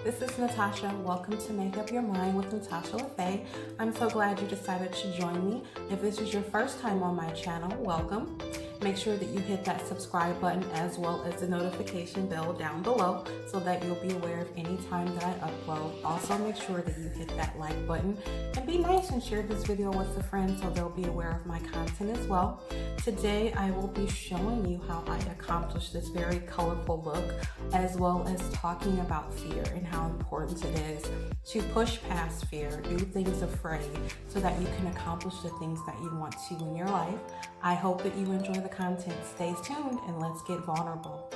This is Natasha. Welcome to Make Up Your Mind with Natasha LaFay. I'm so glad you decided to join me. If this is your first time on my channel, welcome. Make sure that you hit that subscribe button as well as the notification bell down below so that you'll be aware of any time that I upload. Also, make sure that you hit that like button and be nice and share this video with a friend so they'll be aware of my content as well. Today, I will be showing you how I accomplished this very colorful look, as well as talking about fear and how important it is to push past fear, do things afraid, so that you can accomplish the things that you want to in your life. I hope that you enjoy the content. Stay tuned and let's get vulnerable.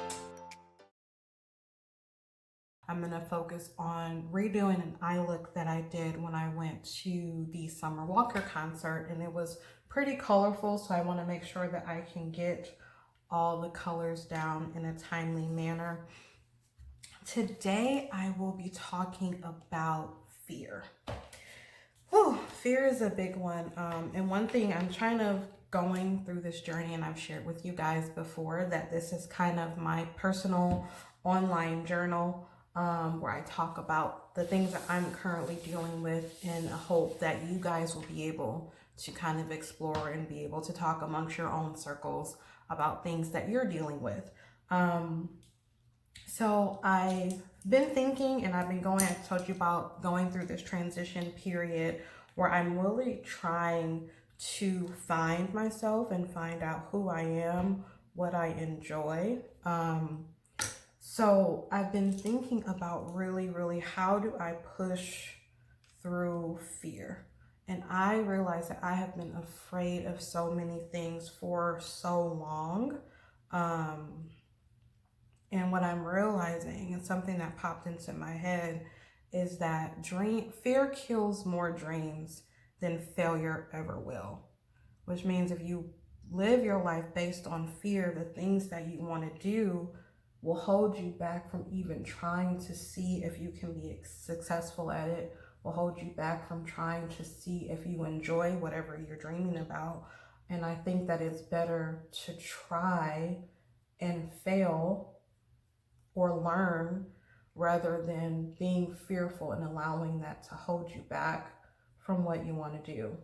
I'm going to focus on redoing an eye look that I did when I went to the Summer Walker concert, and it was pretty colorful, so I want to make sure that I can get all the colors down in a timely manner. Today, I will be talking about fear. Whew, fear is a big one. And one thing I'm trying to going through this journey, and I've shared with you guys before that this is kind of my personal online journal where I talk about the things that I'm currently dealing with in a hope that you guys will be able to kind of explore and be able to talk amongst your own circles about things that you're dealing with. So I've been thinking, and I've been I told you about going through this transition period where I'm really trying to find myself and find out who I am, what I enjoy. So I've been thinking about really how do I push through fear? And I realized that I have been afraid of so many things for so long. And what I'm realizing, and something that popped into my head, is that fear kills more dreams than failure ever will. Which means if you live your life based on fear, the things that you want to do will hold you back from even trying to see if you can be successful at it, will hold you back from trying to see if you enjoy whatever you're dreaming about. And I think that it's better to try and fail or learn rather than being fearful and allowing that to hold you back from what you want to do.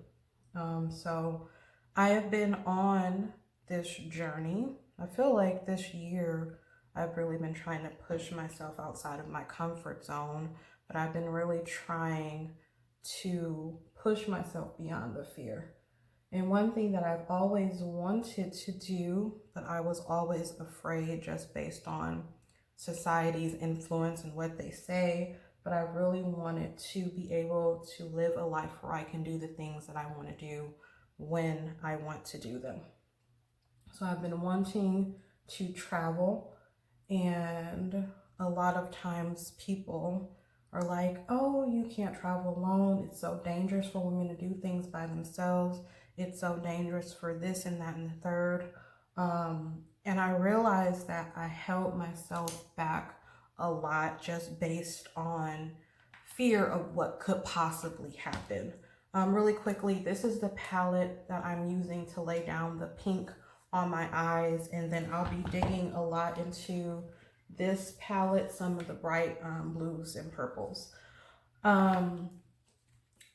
So I have been on this journey. I feel like this year I've really been trying to push myself outside of my comfort zone, but I've been really trying to push myself beyond the fear. And one thing that I've always wanted to do, but I was always afraid just based on society's influence and what they say, but I really wanted to be able to live a life where I can do the things that I want to do when I want to do them. So I've been wanting to travel, and a lot of times people are like, oh, you can't travel alone. It's so dangerous for women to do things by themselves. It's so dangerous for this and that and the third. And I realized that I held myself back a lot just based on fear of what could possibly happen. Really quickly, this is the palette that I'm using to lay down the pink on my eyes, and then I'll be digging a lot into this palette, some of the bright blues and purples.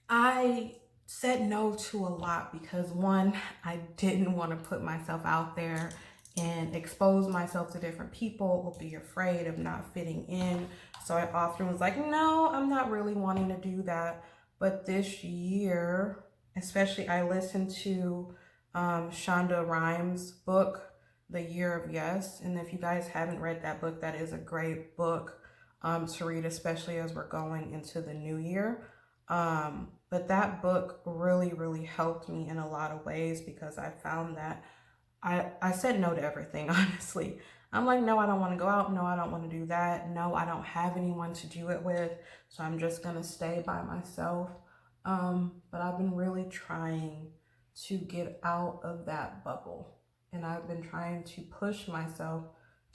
I said no to a lot because, one, I didn't want to put myself out there and expose myself to different people or be afraid of not fitting in. So I often was like, no, I'm not really wanting to do that. But this year, especially, I listened to Shonda Rhimes' book, The Year of Yes. And if you guys haven't read that book, that is a great book to read, especially as we're going into the new year. But that book really helped me in a lot of ways, because I found that I said no to everything, honestly. I'm like, no, I don't want to go out. No, I don't want to do that. No, I don't have anyone to do it with. So I'm just going to stay by myself. But I've been really trying to get out of that bubble. And I've been trying to push myself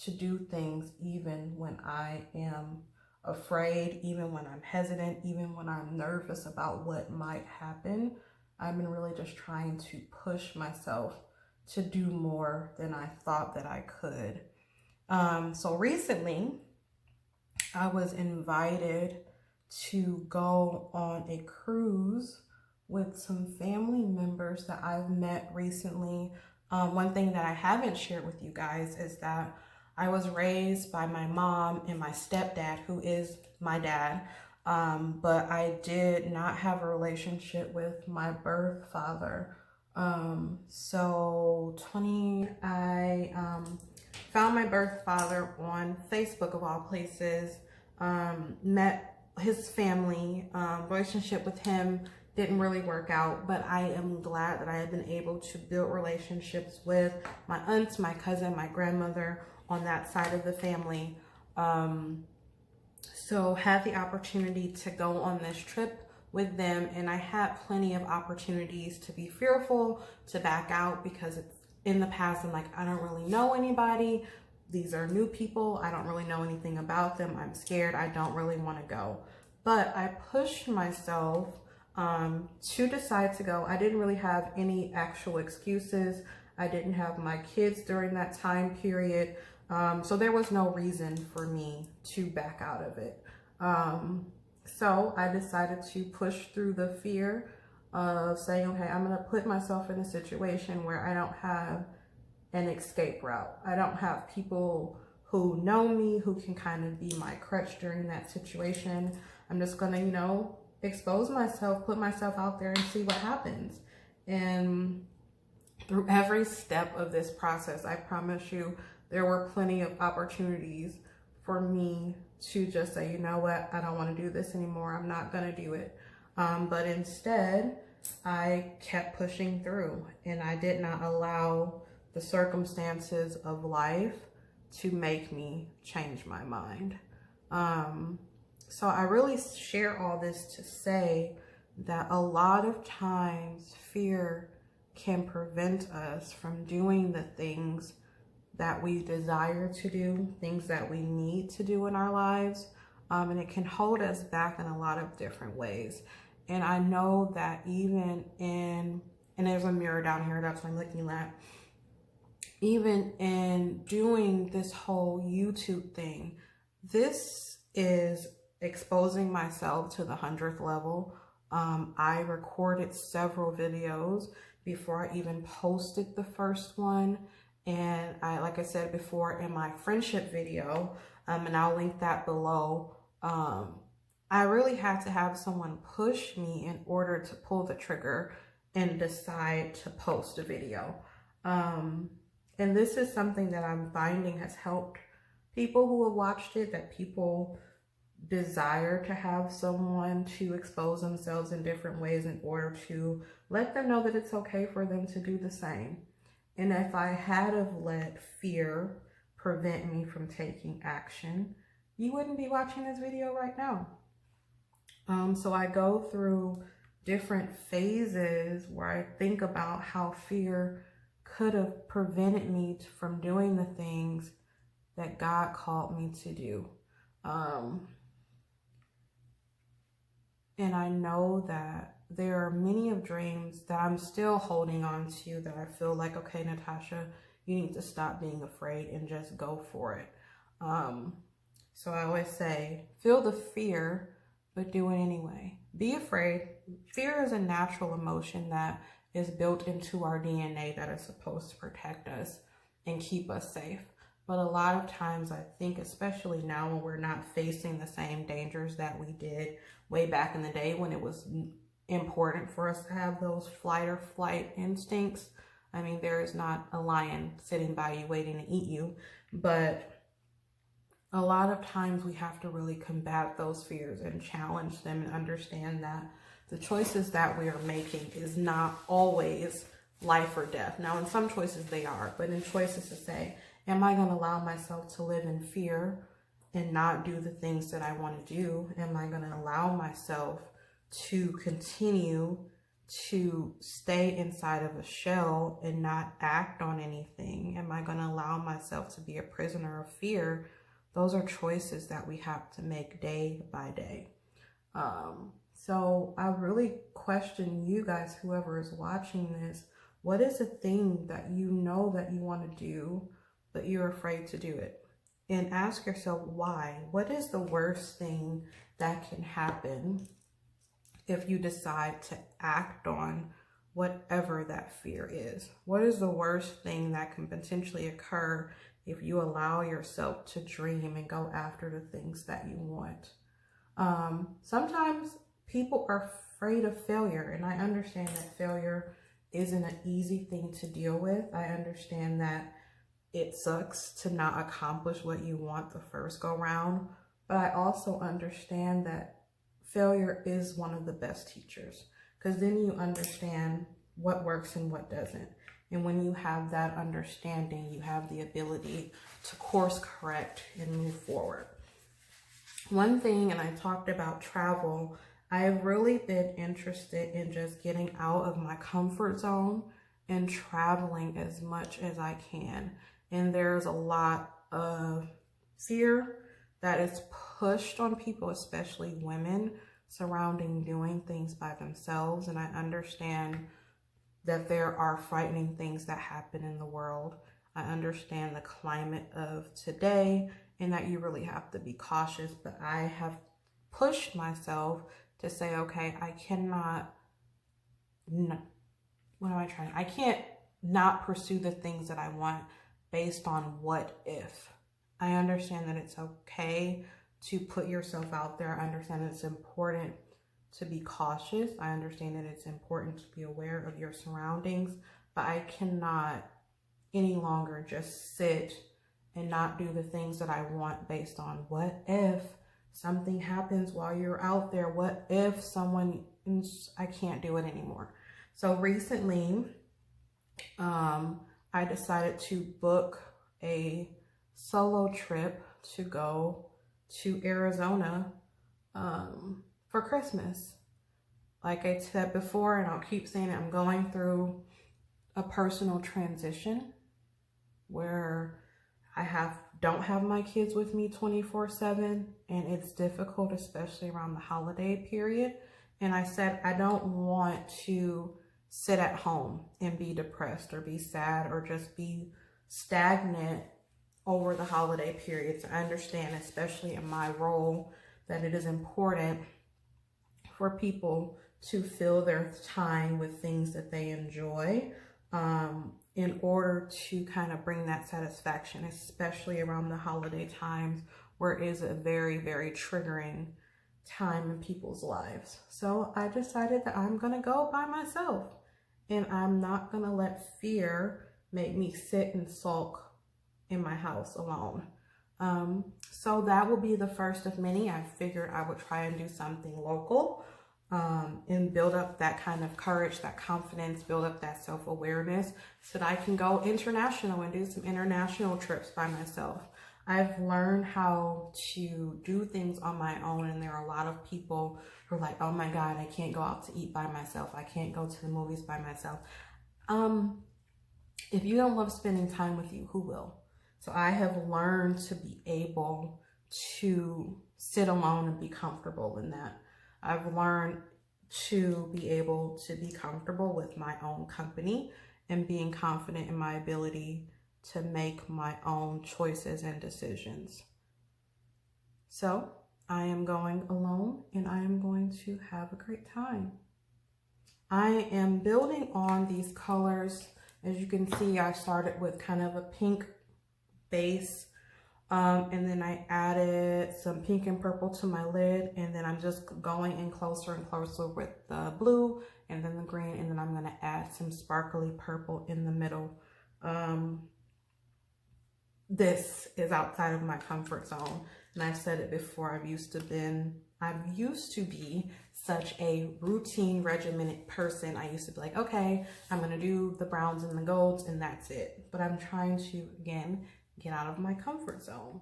to do things even when I am afraid, even when I'm hesitant, even when I'm nervous about what might happen. I've been really just trying to push myself to do more than I thought that I could. So recently, I was invited to go on a cruise with some family members that I've met recently. One thing that I haven't shared with you guys is that I was raised by my mom and my stepdad, who is my dad. But I did not have a relationship with my birth father. I found my birth father on Facebook of all places, met his family, relationship with him didn't really work out, but I am glad that I have been able to build relationships with my aunts, my cousin, my grandmother on that side of the family. So had the opportunity to go on this trip with them, and I had plenty of opportunities to be fearful, to back out, because it's in the past I'm like, I don't really know anybody. These are new people. I don't really know anything about them. I'm scared. I don't really want to go. But I pushed myself to decide to go. I didn't really have any actual excuses. I didn't have my kids during that time period. So there was no reason for me to back out of it. So I decided to push through the fear of saying, okay, I'm going to put myself in a situation where I don't have an escape route. I don't have people who know me, who can kind of be my crutch during that situation. I'm just going to, you know, expose myself, put myself out there and see what happens. And through every step of this process, I promise you, there were plenty of opportunities for me to just say, you know what, I don't want to do this anymore. I'm not going to do it. But instead, I kept pushing through, and I did not allow the circumstances of life to make me change my mind. So I really share all this to say that a lot of times fear can prevent us from doing the things that we desire to do, things that we need to do in our lives. And it can hold us back in a lot of different ways. And I know that even in, and there's a mirror down here, that's what I'm looking at. Even in doing this whole YouTube thing, this is exposing myself to the 100th level. I recorded several videos before I even posted the first one. And like I said before in my friendship video, and I'll link that below, I really had to have someone push me in order to pull the trigger and decide to post a video. And this is something that I'm finding has helped people who have watched it, that people desire to have someone to expose themselves in different ways in order to let them know that it's okay for them to do the same. And if I had have let fear prevent me from taking action, you wouldn't be watching this video right now. So I go through different phases where I think about how fear could have prevented me from doing the things that God called me to do. And I know that there are many of dreams that I'm still holding on to, that I feel like, okay, Natasha, you need to stop being afraid and just go for it. So I always say, feel the fear, but do it anyway. Be afraid. Fear is a natural emotion that is built into our DNA that is supposed to protect us and keep us safe. But a lot of times, I think, especially now when we're not facing the same dangers that we did way back in the day when it was important for us to have those flight or flight instincts. I mean, there is not a lion sitting by you waiting to eat you, but a lot of times we have to really combat those fears and challenge them and understand that the choices that we are making is not always life or death. Now, in some choices they are, but in choices to say, am I going to allow myself to live in fear and not do the things that I want to do? Am I going to allow myself to continue to stay inside of a shell and not act on anything? Am I going to allow myself to be a prisoner of fear? Those are choices that we have to make day by day. So I really question you guys, whoever is watching this, what is a thing that you know that you want to do, but you're afraid to do it? and ask yourself why. What is the worst thing that can happen if you decide to act on whatever that fear is? What is the worst thing that can potentially occur if you allow yourself to dream and go after the things that you want? Sometimes people are afraid of failure, and I understand that failure isn't an easy thing to deal with. I understand that it sucks to not accomplish what you want the first go round, but I also understand that failure is one of the best teachers, because then you understand what works and what doesn't. And when you have that understanding, you have the ability to course correct and move forward. One thing, and I talked about travel, I have really been interested in just getting out of my comfort zone and traveling as much as I can. And there's a lot of fear that is pushed on people, especially women, surrounding doing things by themselves. And I understand that there are frightening things that happen in the world. I understand the climate of today and that you really have to be cautious, but I have pushed myself to say, okay, I cannot, I can't not pursue the things that I want based on what if. I understand that it's okay to put yourself out there. I understand that it's important to be cautious. I understand that it's important to be aware of your surroundings, but I cannot any longer just sit and not do the things that I want based on what if something happens while you're out there. What if someone, I can't do it anymore. So recently, I decided to book a solo trip to go to Arizona for Christmas. Like I said before, and I'll keep saying it, I'm going through a personal transition where I don't have my kids with me 24/7, and it's difficult, especially around the holiday period. And I said, I don't want to sit at home and be depressed or be sad or just be stagnant over the holiday periods. I understand, especially in my role, that it is important for people to fill their time with things that they enjoy in order to kind of bring that satisfaction, especially around the holiday times, where it is a very, very triggering time in people's lives. So I decided that I'm going to go by myself, and I'm not going to let fear make me sit and sulk in my house alone. So that will be the first of many. I figured I would try and do something local and build up that kind of courage, that confidence, build up that self-awareness so that I can go international and do some international trips by myself. I've learned how to do things on my own, and there are a lot of people who are like, oh my God, I can't go out to eat by myself. I can't go to the movies by myself. If you don't love spending time with you, who will? So I have learned to be able to sit alone and be comfortable in that. I've learned to be able to be comfortable with my own company and being confident in my ability to make my own choices and decisions. So I am going alone, and I am going to have a great time. I am building on these colors. As you can see, I started with kind of a pink base, and then I added some pink and purple to my lid, and then I'm just going in closer and closer with the blue and then the green, and then I'm going to add some sparkly purple in the middle. This is outside of my comfort zone, and I've said it before, I used to be such a routine, regimented person. I used to be like, okay, I'm going to do the browns and the golds, and that's it. But I'm trying to, again, get out of my comfort zone.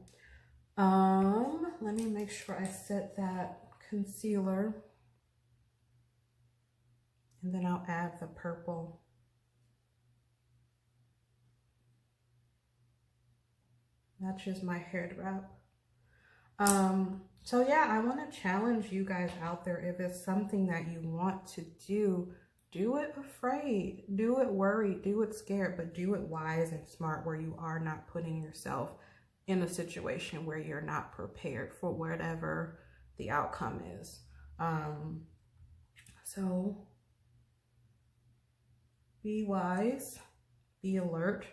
Let me make sure I set that concealer, and then I'll add the purple. Matches my hair wrap. So yeah, I want to challenge you guys out there. If it's something that you want to do it afraid, do it worried, do it scared, but do it wise and smart, where you are not putting yourself in a situation where you're not prepared for whatever the outcome is. So be wise, be alert,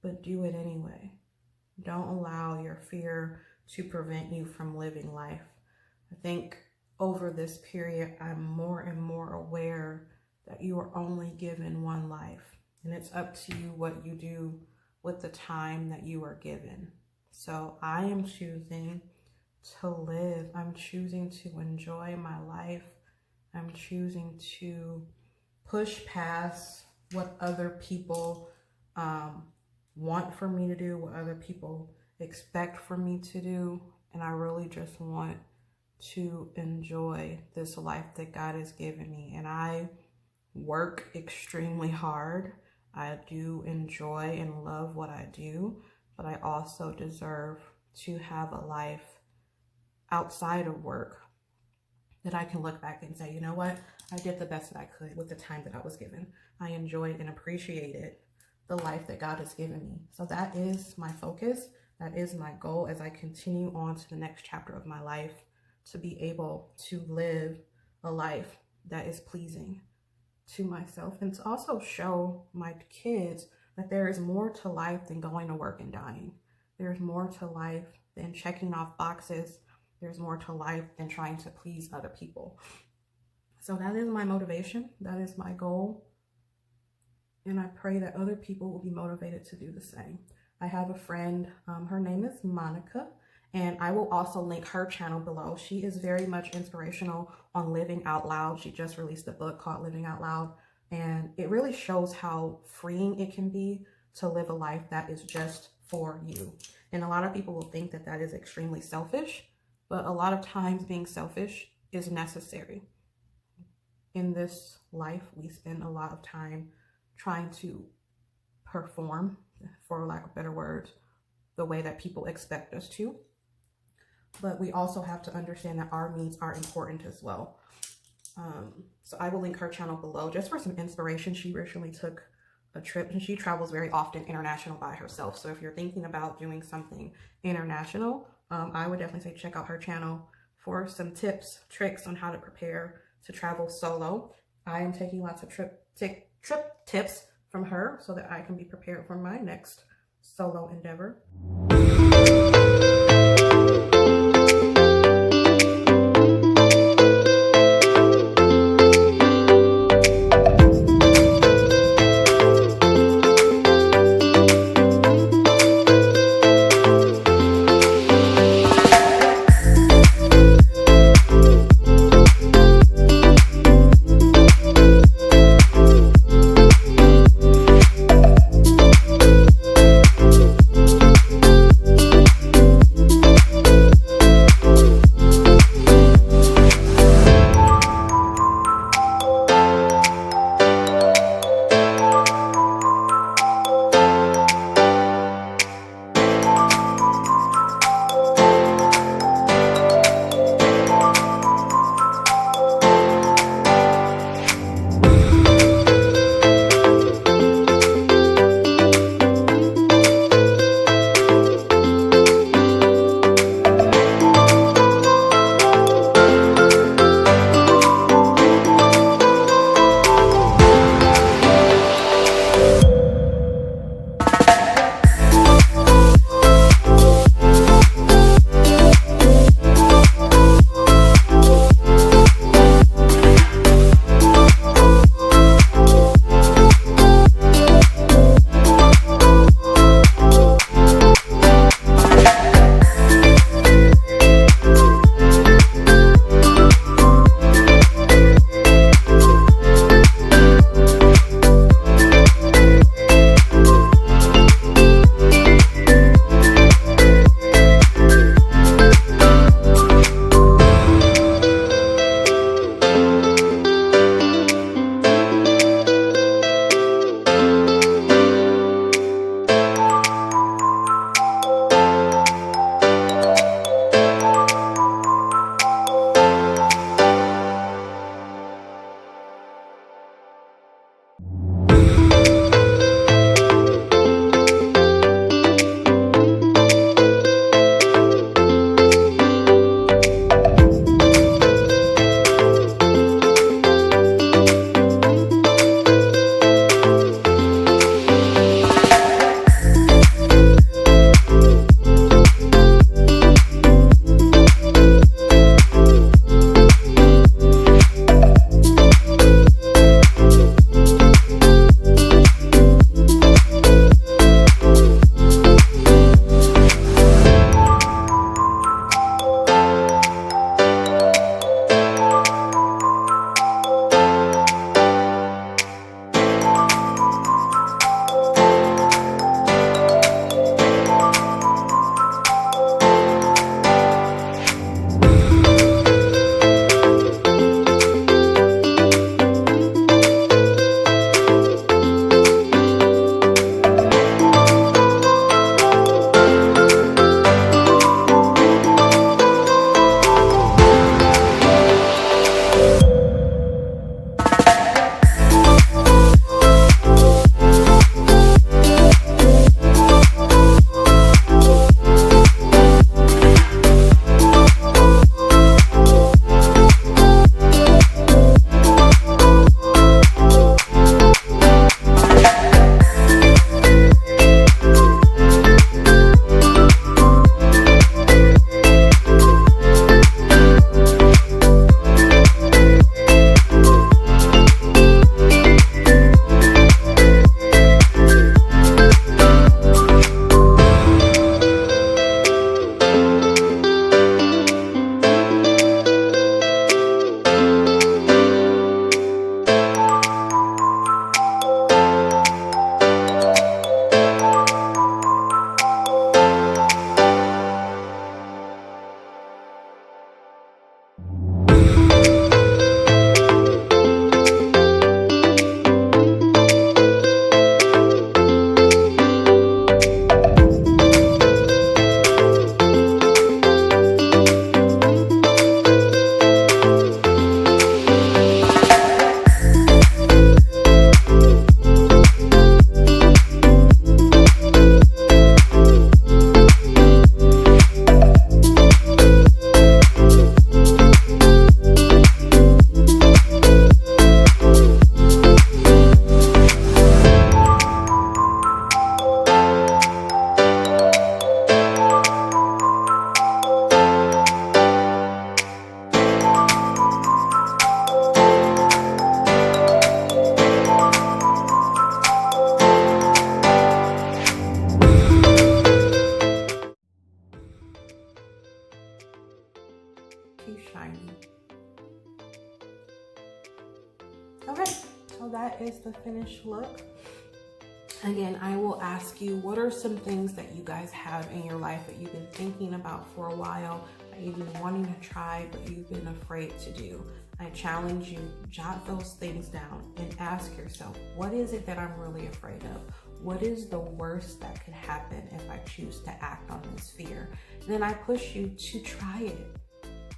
but do it anyway. Don't allow your fear to prevent you from living life. I think over this period, I'm more and more aware that you are only given one life, and it's up to you what you do with the time that you are given. So I am choosing to live. I'm choosing to enjoy my life. I'm choosing to push past what other people want for me to do, what other people expect for me to do. And I really just want to enjoy this life that God has given me. And I work extremely hard. I do enjoy and love what I do, but I also deserve to have a life outside of work that I can look back and say, you know what? I did the best that I could with the time that I was given. I enjoyed and appreciated the life that God has given me. So that is my focus. That is my goal as I continue on to the next chapter of my life, to be able to live a life that is pleasing to myself, and to also show my kids that there is more to life than going to work and dying. There's more to life than checking off boxes. There's more to life than trying to please other people. So that is my motivation. That is my goal. And I pray that other people will be motivated to do the same. I have a friend, her name is Monica, and I will also link her channel below. She is very much inspirational on living out loud. She just released a book called Living Out Loud, and it really shows how freeing it can be to live a life that is just for you. And a lot of people will think that that is extremely selfish, but a lot of times being selfish is necessary. In this life, we spend a lot of time trying to perform, for lack of better words, the way that people expect us to. But we also have to understand that our needs are important as well. So I will link her channel below just for some inspiration. She recently took a trip, and she travels very often international by herself. So if you're thinking about doing something international, I would definitely say check out her channel for some tips, tricks on how to prepare to travel solo. I am taking lots of trip tips from her so that I can be prepared for my next solo endeavor. too shiny. Okay, so that is the finished look. Again, I will ask you, what are some things that you guys have in your life that you've been thinking about for a while, that you've been wanting to try, but you've been afraid to do? I challenge you, jot those things down and ask yourself, what is it that I'm really afraid of? What is the worst that could happen if I choose to act on this fear? And then I push you to try it.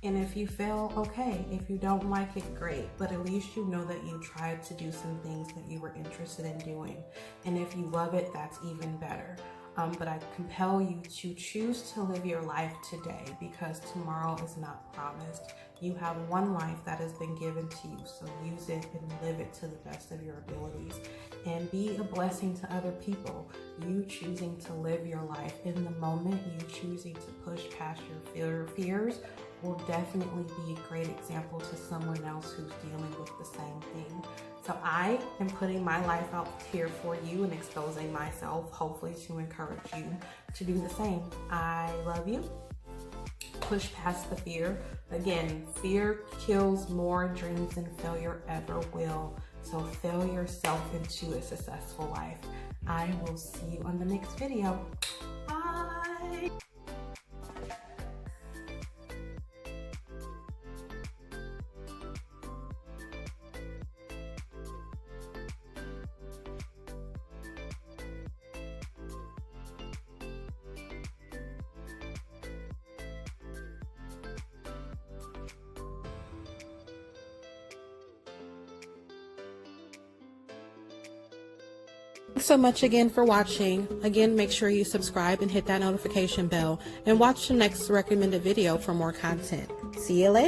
And if you fail, okay. If you don't like it, great. But at least you know that you tried to do some things that you were interested in doing. And if you love it, that's even better. But I compel you to choose to live your life today, because tomorrow is not promised. You have one life that has been given to you, so use it and live it to the best of your abilities. And be a blessing to other people. You choosing to live your life in the moment, you choosing to push past your fears, will definitely be a great example to someone else who's dealing with the same thing. So I am putting my life out here for you and exposing myself, hopefully to encourage you to do the same. I love you. Push past the fear. Again, fear kills more dreams than failure ever will. So fail yourself into a successful life. I will see you on the next video. Bye. Thanks so much again for watching. Again, make sure you subscribe and hit that notification bell, and watch the next recommended video for more content. See you later.